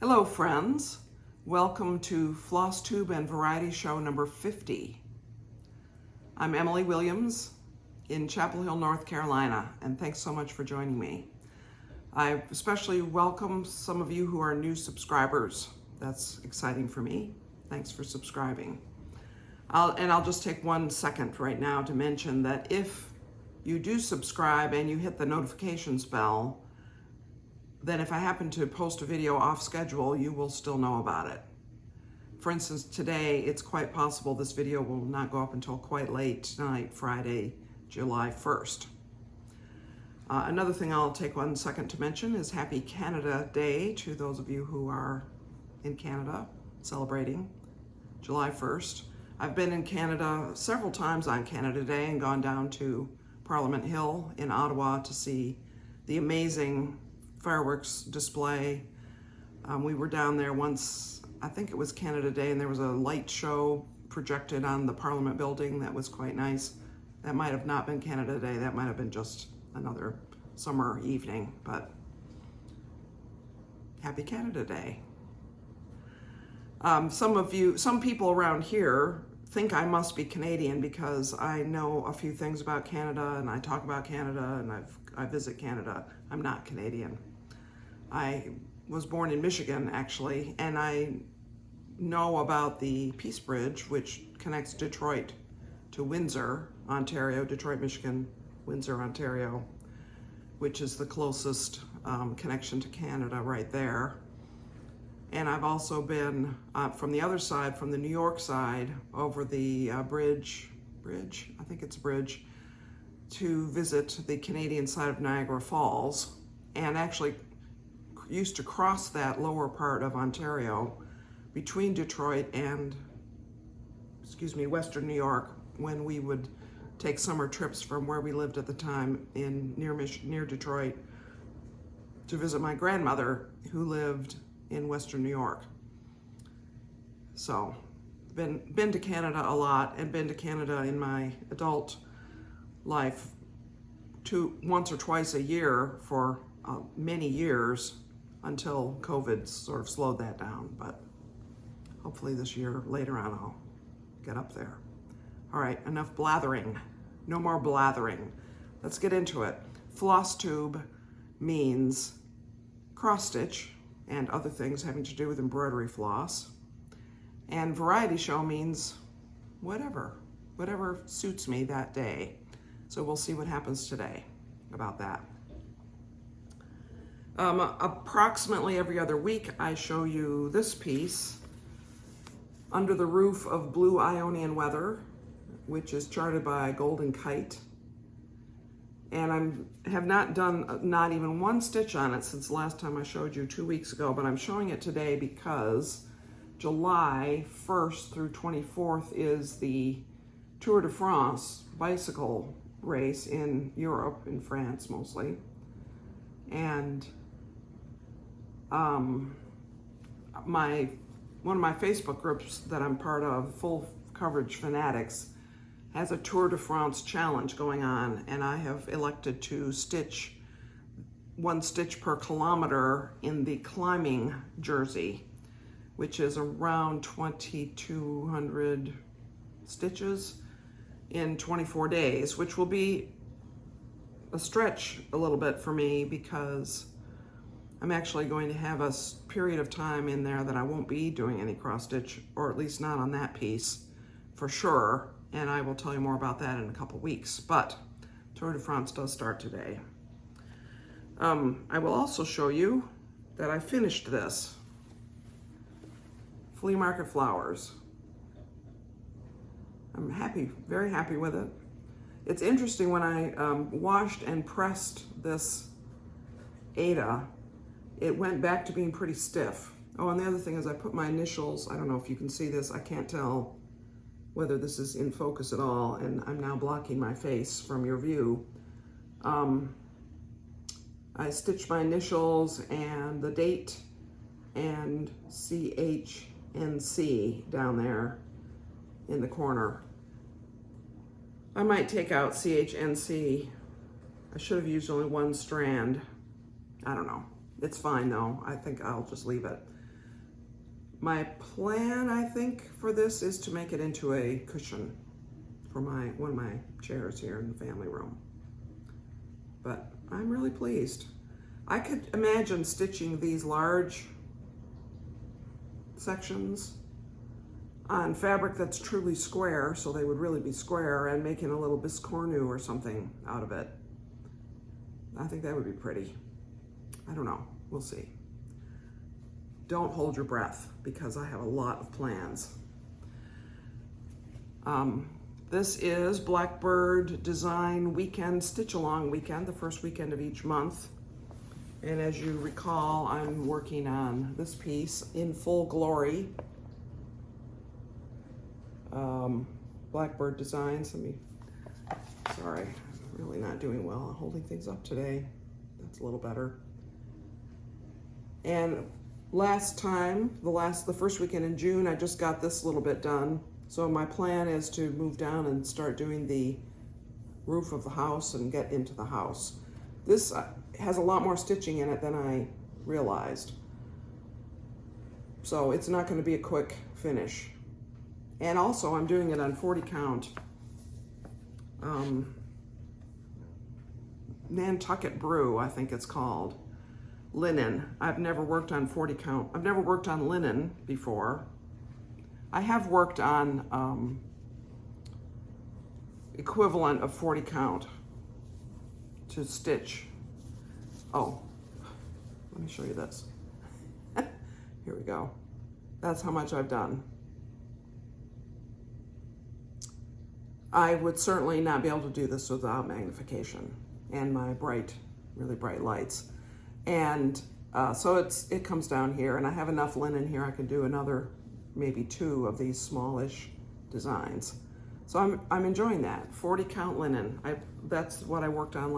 Hello friends, welcome to Flosstube and Variety Show number 50. I'm Emily Williams in Chapel Hill, North Carolina, and thanks so much for joining me. I especially welcome some of you who are new subscribers. That's exciting for me. Thanks for subscribing. I'll just take 1 second right now to mention that if you do subscribe and you hit the notifications bell, then if I happen to post a video off schedule, you will still know about it. For instance, today, it's quite possible this video will not go up until quite late tonight, Friday, July 1st. Another thing I'll take 1 second to mention is Happy Canada Day to those of you who are in Canada celebrating July 1st. I've been in Canada several times on Canada Day and gone down to Parliament Hill in Ottawa to see the amazing fireworks display. We were down there once, I think it was Canada Day, and there was a light show projected on the Parliament building that was quite nice. That might have not been Canada Day, that might have been just another summer evening, but Happy Canada Day. Some people around here think I must be Canadian because I know a few things about Canada and I talk about Canada and I visit Canada. I'm not Canadian. I was born in Michigan, actually, and I know about the Peace Bridge, which connects Detroit to Windsor, Ontario, Detroit, Michigan, Windsor, Ontario, which is the closest connection to Canada right there. And I've also been from the other side, from the New York side, over the bridge, I think it's a bridge, to visit the Canadian side of Niagara Falls, and actually used to cross that lower part of Ontario between Detroit and, Western New York, when we would take summer trips from where we lived at the time near Detroit to visit my grandmother who lived in Western New York. So been to Canada a lot, and been to Canada in my adult life once or twice a year for many years, until COVID sort of slowed that down, but hopefully this year, later on, I'll get up there. All right, enough blathering. No more blathering. Let's get into it. Flosstube means cross stitch and other things having to do with embroidery floss. And variety show means whatever suits me that day. So we'll see what happens today about that. Approximately every other week, I show you this piece, Under the Roof of Blue Ionian Weather, which is charted by Golden Kite. And I have not done not even 1 stitch on it since the last time I showed you 2 weeks ago, but I'm showing it today because July 1st through 24th is the Tour de France bicycle race in Europe, in France mostly. And one of my Facebook groups that I'm part of, Full Coverage Fanatics, has a Tour de France challenge going on, and I have elected to stitch 1 stitch per kilometer in the climbing jersey, which is around 2,200 stitches in 24 days, which will be a stretch a little bit for me because I'm actually going to have a period of time in there that I won't be doing any cross stitch, or at least not on that piece for sure. And I will tell you more about that in a couple weeks, but Tour de France does start today. I will also show you that I finished this. Flea Market Flowers. I'm happy, very happy with it. It's interesting, when I washed and pressed this Aida, it went back to being pretty stiff. Oh, and the other thing is I put my initials, I don't know if you can see this, I can't tell whether this is in focus at all, and I'm now blocking my face from your view. I stitched my initials and the date and CHNC down there in the corner. I might take out CHNC. I should have used only 1 strand. I don't know. It's fine though. I think I'll just leave it. My plan, I think, for this is to make it into a cushion for one of my chairs here in the family room. But I'm really pleased. I could imagine stitching these large sections on fabric that's truly square, so they would really be square, and making a little biscornu or something out of it. I think that would be pretty. I don't know, we'll see. Don't hold your breath, because I have a lot of plans. This is Blackbird Design Weekend, Stitch Along Weekend, the first weekend of each month. And as you recall, I'm working on this piece in full glory. Blackbird Designs, sorry, I'm really not doing well on holding things up today. That's a little better. And last time, the first weekend in June, I just got this little bit done. So my plan is to move down and start doing the roof of the house and get into the house. This has a lot more stitching in it than I realized. So it's not going to be a quick finish. And also I'm doing it on 40 count Nantucket Brew, I think it's called. Linen. I've never worked on 40 count. I've never worked on linen before. I have worked on equivalent of 40 count to stitch. Oh, let me show you this. Here we go. That's how much I've done. I would certainly not be able to do this without magnification and my really bright lights. And so it comes down here, and I have enough linen here. I can do another, maybe 2 of these smallish designs. So I'm enjoying that. 40 count linen. That's what I worked on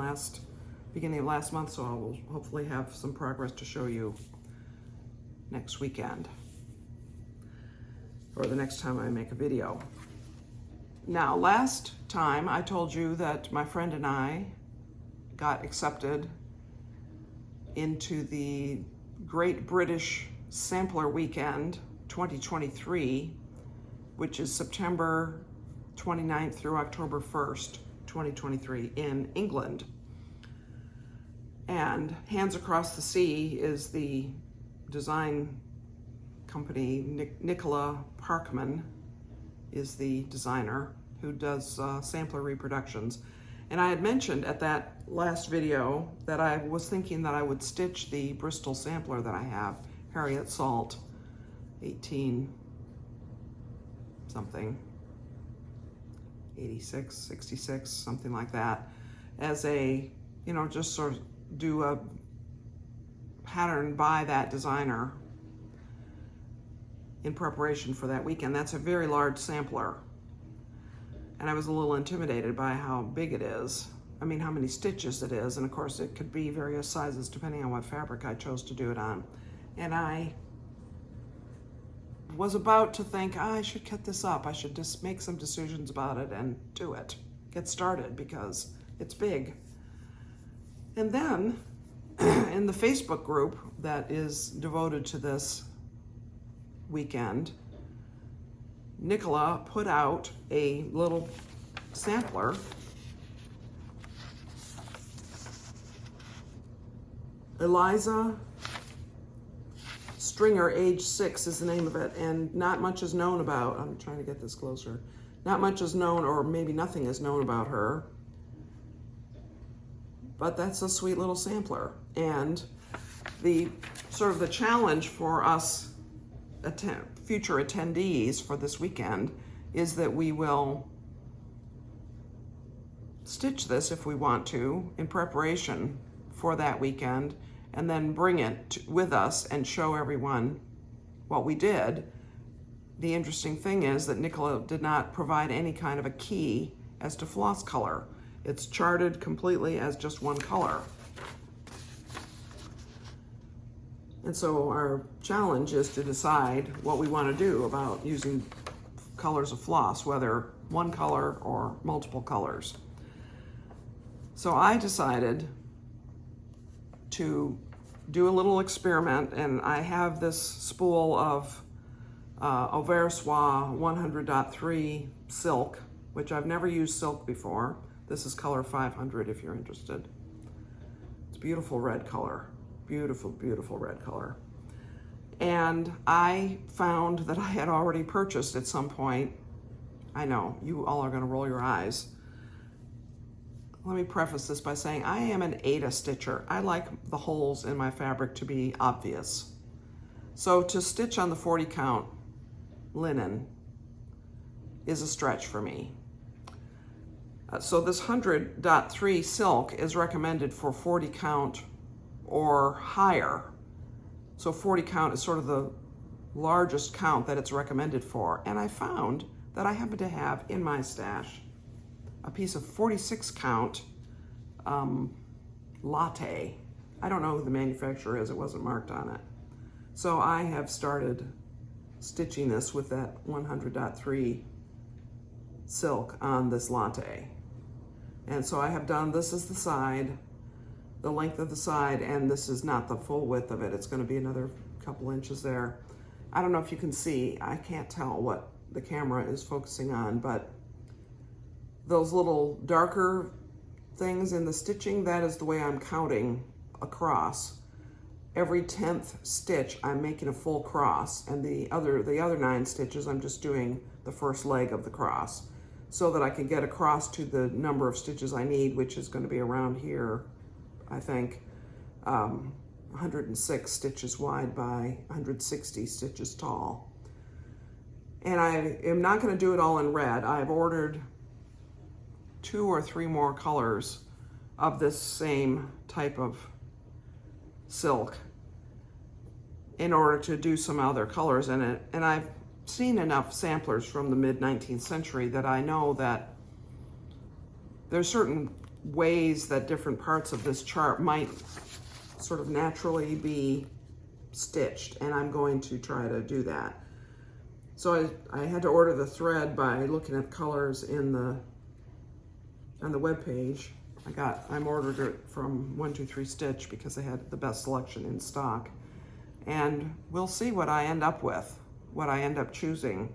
beginning of last month, so I will hopefully have some progress to show you next weekend, or the next time I make a video. Now, last time I told you that my friend and I got accepted into the Great British Sampler Weekend 2023, which is September 29th through October 1st, 2023 in England. And Hands Across the Sea is the design company. Nicola Parkman is the designer who does sampler reproductions. And I had mentioned at that last video that I was thinking that I would stitch the Bristol sampler that I have, Harriet Salt, 18 something, 86, 66, something like that, as a, just sort of do a pattern by that designer in preparation for that weekend. That's a very large sampler. And I was a little intimidated by how big it is. I mean, how many stitches it is. And of course it could be various sizes depending on what fabric I chose to do it on. And I was about to think, I should cut this up. I should just make some decisions about it and do it. Get started, because it's big. And then in the Facebook group that is devoted to this weekend, Nicola put out a little sampler. Eliza Stringer, age 6 is the name of it, and not much is known about, I'm trying to get this closer, not much is known, or maybe nothing is known about her, but that's a sweet little sampler. And the sort of the challenge for us future attendees for this weekend is that we will stitch this, if we want to, in preparation for that weekend, and then bring it with us and show everyone what we did. The interesting thing is that Nicola did not provide any kind of a key as to floss color. It's charted completely as just one color. And so our challenge is to decide what we want to do about using colors of floss, whether one color or multiple colors. So I decided to do a little experiment, and I have this spool of Au Ver A Soie 100.3 silk, which I've never used silk before. This is color 500 if you're interested. It's beautiful red color, beautiful, beautiful red color. And I found that I had already purchased at some point, I know, you all are gonna roll your eyes. Let me preface this by saying I am an Aida stitcher. I like the holes in my fabric to be obvious. So to stitch on the 40 count linen is a stretch for me. So this 100.3 silk is recommended for 40 count or higher. So 40 count is sort of the largest count that it's recommended for. And I found that I happen to have in my stash a piece of 46 count Latte. I don't know who the manufacturer is, it wasn't marked on it. So I have started stitching this with that 100.3 silk on this Latte. And so I have done, this is the side, the length of the side, and this is not the full width of it. It's gonna be another couple inches there. I don't know if you can see, I can't tell what the camera is focusing on, but those little darker things in the stitching, that is the way I'm counting across. Every 10th stitch, I'm making a full cross, and the other 9 stitches, I'm just doing the first leg of the cross so that I can get across to the number of stitches I need, which is gonna be around here, I think, 106 stitches wide by 160 stitches tall. And I am not gonna do it all in red. I've ordered 2 or 3 more colors of this same type of silk in order to do some other colors in it. And I've seen enough samplers from the mid-19th century that I know that there's certain ways that different parts of this chart might sort of naturally be stitched, and I'm going to try to do that. So I had to order the thread by looking at colors on the web page. I ordered it from 123 Stitch because they had the best selection in stock. And we'll see what I end up with, what I end up choosing.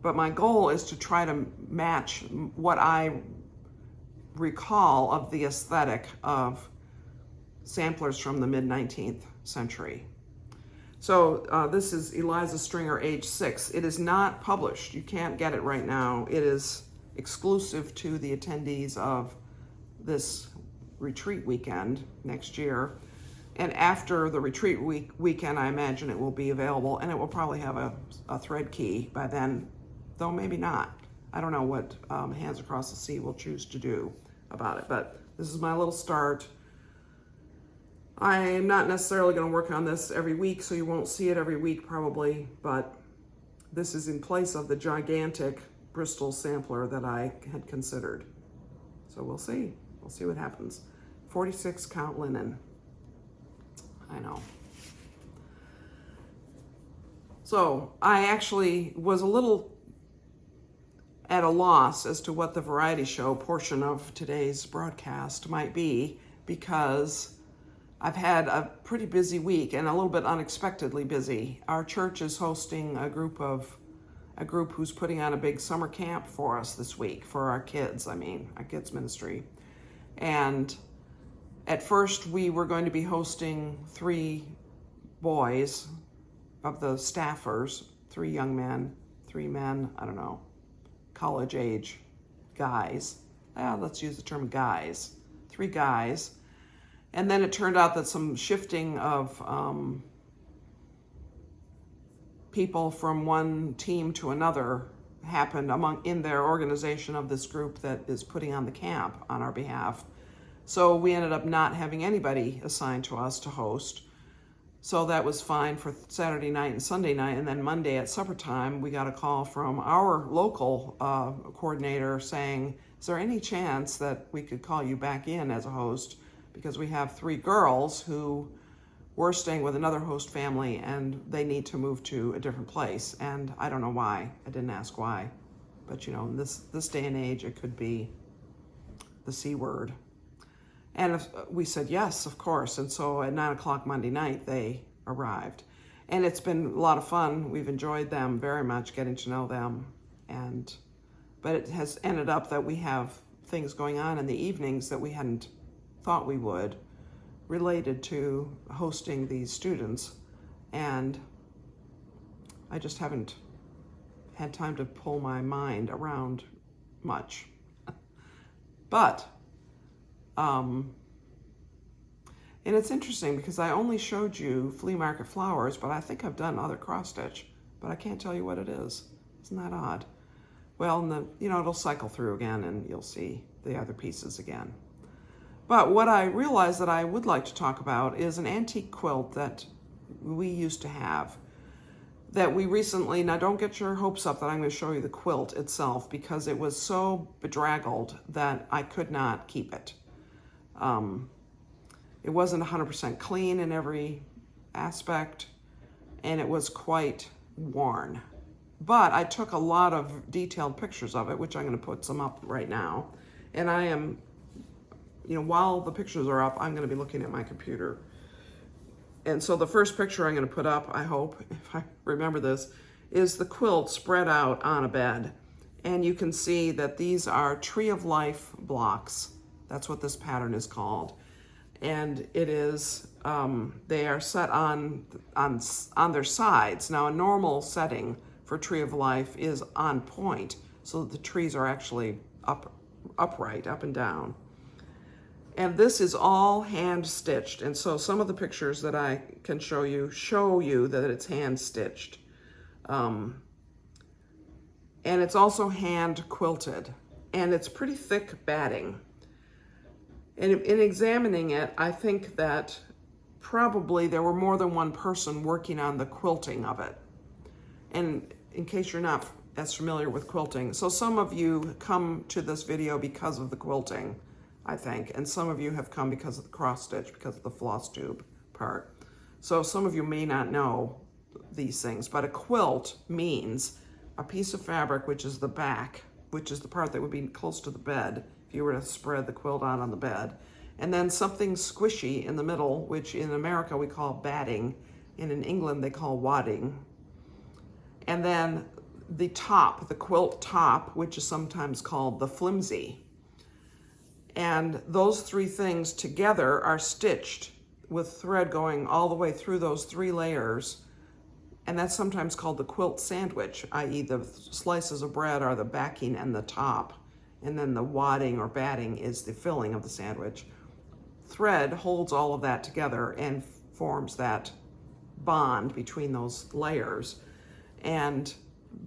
But my goal is to try to match what I recall of the aesthetic of samplers from the mid-19th century. So this is Eliza Stringer, age 6. It is not published. You can't get it right now. It is exclusive to the attendees of this retreat weekend next year. And after the retreat weekend, I imagine it will be available, and it will probably have a thread key by then, though maybe not. I don't know what Hands Across the Sea will choose to do about it, but this is my little start. I'm not necessarily going to work on this every week, so you won't see it every week probably, but this is in place of the gigantic Bristol sampler that I had considered. So we'll see. We'll see what happens. 46 count linen. I know. So I actually was a little at a loss as to what the variety show portion of today's broadcast might be, because I've had a pretty busy week and a little bit unexpectedly busy. Our church is hosting a group who's putting on a big summer camp for us this week, for our kids, our kids ministry. And at first we were going to be hosting 3 boys of the staffers, 3 young men, 3 men, I don't know, college age guys. Let's use the term guys. 3 guys. And then it turned out that some shifting of people from one team to another happened in their organization of this group that is putting on the camp on our behalf. So we ended up not having anybody assigned to us to host. So that was fine for Saturday night and Sunday night. And then Monday at supper time, we got a call from our local coordinator saying, is there any chance that we could call you back in as a host? Because we have 3 girls who were staying with another host family and they need to move to a different place. And I don't know why. I didn't ask why. But you know, in this day and age, it could be the C word. And we said yes, of course. And so at 9 o'clock Monday night, they arrived. And it's been a lot of fun. We've enjoyed them very much, getting to know them. But it has ended up that we have things going on in the evenings that we hadn't thought we would, related to hosting these students. And I just haven't had time to pull my mind around much. But, and it's interesting because I only showed you Flea Market Flowers, but I think I've done other cross stitch, but I can't tell you what it is. Isn't that odd? Well, it'll cycle through again and you'll see the other pieces again. But what I realized that I would like to talk about is an antique quilt that we used to have, that we recently, now don't get your hopes up that I'm going to show you the quilt itself, because it was so bedraggled that I could not keep it. It wasn't 100% clean in every aspect, and it was quite worn. But I took a lot of detailed pictures of it, which I'm going to put some up right now. And I am, while the pictures are up, I'm going to be looking at my computer. And so the first picture I'm going to put up, I hope, if I remember this, is the quilt spread out on a bed. And you can see that these are Tree of Life blocks. That's what this pattern is called. And it is, they are set on their sides. Now, a normal setting for Tree of Life is on point, so that the trees are actually upright, up and down. And this is all hand stitched. And so some of the pictures that I can show you that it's hand stitched. And it's also hand quilted, and it's pretty thick batting. And in examining it, I think that probably there were more than one person working on the quilting of it. And in case you're not as familiar with quilting, so some of you come to this video because of the quilting, I think, and some of you have come because of the cross stitch, because of the Flosstube part. So some of you may not know these things, but a quilt means a piece of fabric, which is the back, which is the part that would be close to the bed if you were to spread the quilt out on the bed, and then something squishy in the middle, which in America we call batting, and in England they call wadding. And then the top, the quilt top, which is sometimes called the flimsy. And those three things together are stitched with thread going all the way through those three layers. And that's sometimes called the quilt sandwich, i.e. the slices of bread are the backing and the top. And then the wadding or batting is the filling of the sandwich. Thread holds all of that together and forms that bond between those layers. And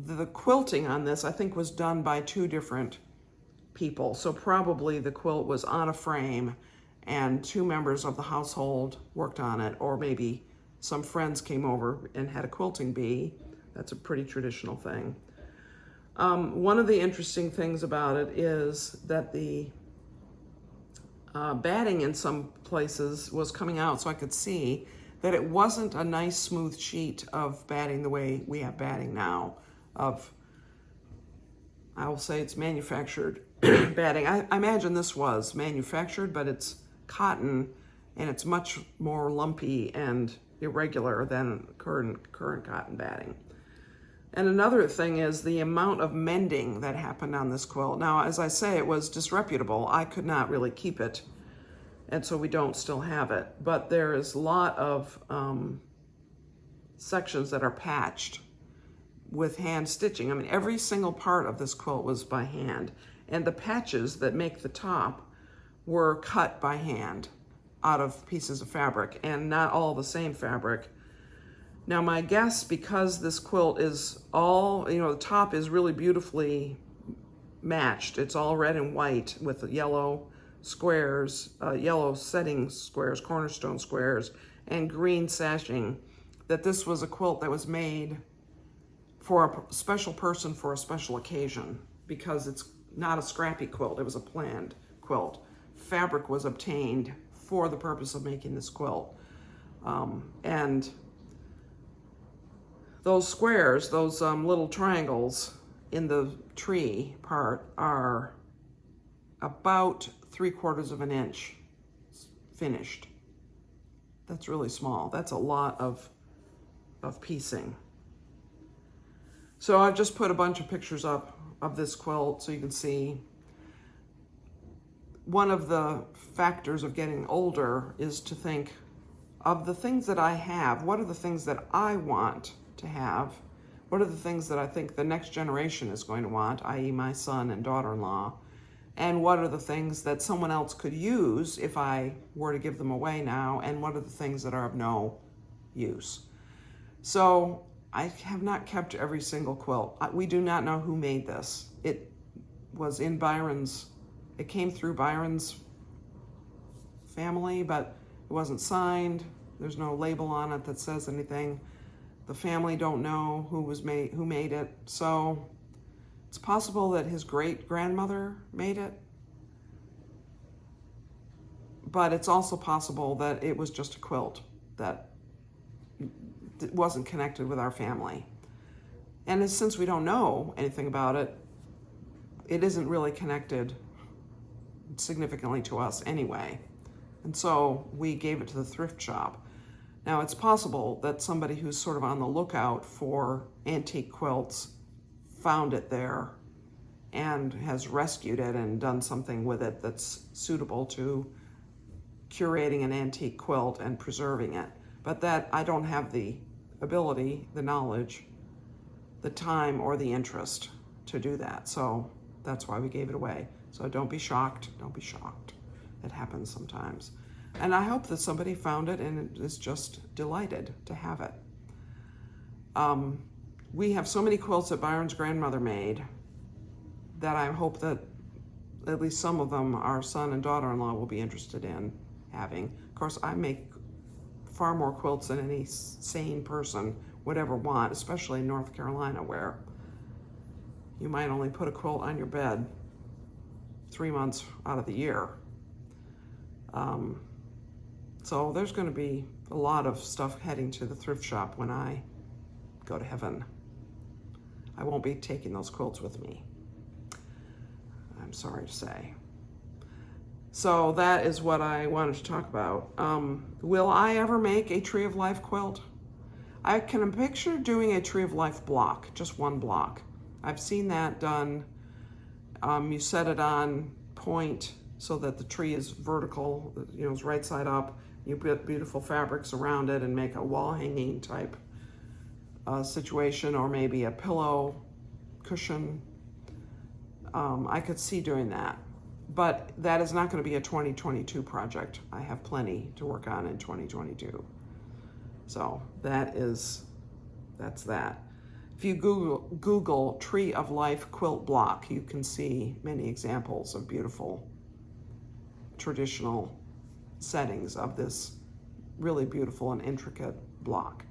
the quilting on this, I think, was done by two different people. So probably the quilt was on a frame and two members of the household worked on it, or maybe some friends came over and had a quilting bee. That's a pretty traditional thing. One of the interesting things about it is that the batting in some places was coming out, so I could see that it wasn't a nice smooth sheet of batting the way we have batting now. I will say it's manufactured batting. I imagine this was manufactured, but it's cotton and it's much more lumpy and irregular than current cotton batting. And another thing is the amount of mending that happened on this quilt. Now, as I say, it was disreputable. I could not really keep it, and so we don't still have it. But there is a lot of sections that are patched with hand stitching. I mean, every single part of this quilt was by hand. And the patches that make the top were cut by hand out of pieces of fabric, and not all the same fabric. Now, my guess, because this quilt is all, the top is really beautifully matched. It's all red and white with yellow squares, yellow setting squares, cornerstone squares, and green sashing, that this was a quilt that was made for a special person for a special occasion, because it's not a scrappy quilt. It was a planned quilt. Fabric was obtained for the purpose of making this quilt. And those squares, those little triangles in the tree part are about 3/4 of an inch finished. That's really small. That's a lot of of piecing. So I've just put a bunch of pictures up of this quilt so you can see. One of the factors of getting older is to think of the things that I have. What are the things that I want to have? What are the things that I think the next generation is going to want, i.e. my son and daughter-in-law? And what are the things that someone else could use if I were to give them away now? And what are the things that are of no use? So I have not kept every single quilt. We do not know who made this. It was in Byron's, it came through Byron's family, but it wasn't signed. There's no label on it that says anything. The family don't know who made it. So it's possible that his great-grandmother made it, but it's also possible that it was just a quilt that wasn't connected with our family. And since we don't know anything about it, it isn't really connected significantly to us anyway. And so we gave it to the thrift shop. Now it's possible that somebody who's sort of on the lookout for antique quilts found it there and has rescued it and done something with it that's suitable to curating an antique quilt and preserving it. But that I don't have the ability, the knowledge, the time, or the interest to do that. So that's why we gave it away. So don't be shocked. Don't be shocked. It happens sometimes. And I hope that somebody found it and is just delighted to have it. We have so many quilts that Byron's grandmother made that I hope that at least some of them our son and daughter-in-law will be interested in having. Of course, I make far more quilts than any sane person would ever want, especially in North Carolina, where you might only put a quilt on your bed 3 months out of the year. So there's going to be a lot of stuff heading to the thrift shop when I go to heaven. I won't be taking those quilts with me, I'm sorry to say. So that is what I wanted to talk about. Will I ever make a Tree of Life quilt? I can picture doing a Tree of Life block, just one block. I've seen that done. You set it on point so that the tree is vertical, it's right side up. You put beautiful fabrics around it and make a wall hanging type situation, or maybe a pillow cushion. I could see doing that, but that is not going to be a 2022 project. I have plenty to work on in 2022. So that's that. If you Google Tree of Life quilt block, you can see many examples of beautiful traditional settings of this really beautiful and intricate block.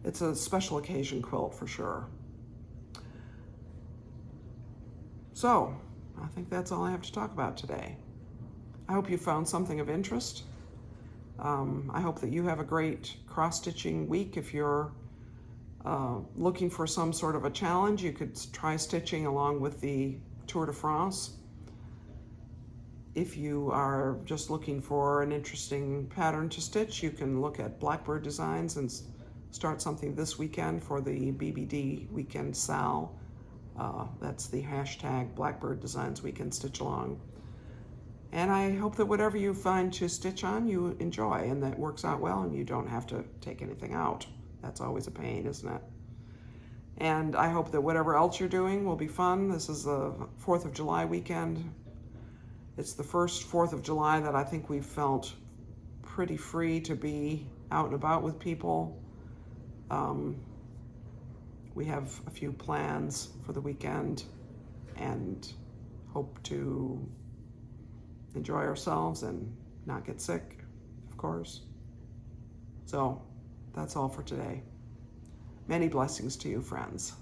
It's a special occasion quilt for sure. So I think that's all I have to talk about today. I hope you found something of interest. I hope that you have a great cross-stitching week. If you're looking for some sort of a challenge, you could try stitching along with the Tour de France. If you are just looking for an interesting pattern to stitch, you can look at Blackbird Designs and start something this weekend for the BBD Weekend Sal. That's the hashtag Blackbird Designs Weekend Stitch Along. And I hope that whatever you find to stitch on, you enjoy and that works out well and you don't have to take anything out. That's always a pain, isn't it? And I hope that whatever else you're doing will be fun. This is the 4th of July weekend. It's the first 4th of July that I think we've felt pretty free to be out and about with people. We have a few plans for the weekend and hope to enjoy ourselves and not get sick, of course. So that's all for today. Many blessings to you, friends.